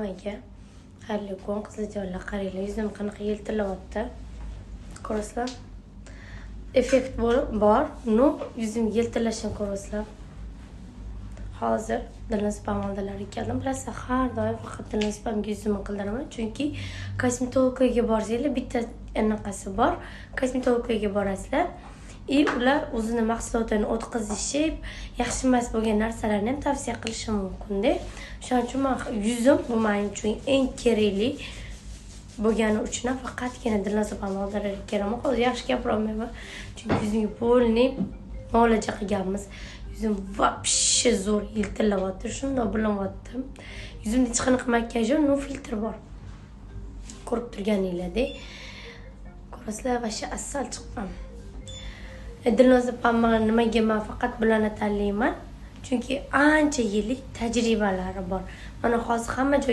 hammaga xayrli kun. Qiziljonlar, qaranglar, yuzim qanaqa yiltilayapti. Ko'rasizlar? Effekt bor. Yuzim yiltilashini ko'rasizlar. Hozir Dilnazib amaldalariga keldim. Bilasizlar, har doim faqat Dilnazib amga yuzimni qildiraman, chunki kosmetologga borsanglar bitta anaqasi bor. Kosmetologga borasizlar. Ular o'zini mahsulotini o'tkazishib, yaxshi emas bo'lgan narsalarni ham tavsiya qilishi mumkin-da. Shuning uchun yuzim bu men uchun eng kerakli bo'lgani uchun faqatgina Dilnazib amaldalariga kelaman. Hozir yaxshi gapira olmayman, chunki yuzimga polni muolaja qilganmiz. Yuzim vobshe zo'r yiltilayapti, shunday bilinyapti. Yuzimda hech qanaqa makiyaj yo'q, no filtr bor. Ko'rib turganinglarda. Ko'rasizlar, vasha asal chiqqan. Dilnazib ammani nimaga men faqat bularni tanlayman? Chunki ancha yillik tajribalari bor. Mana hozir hamma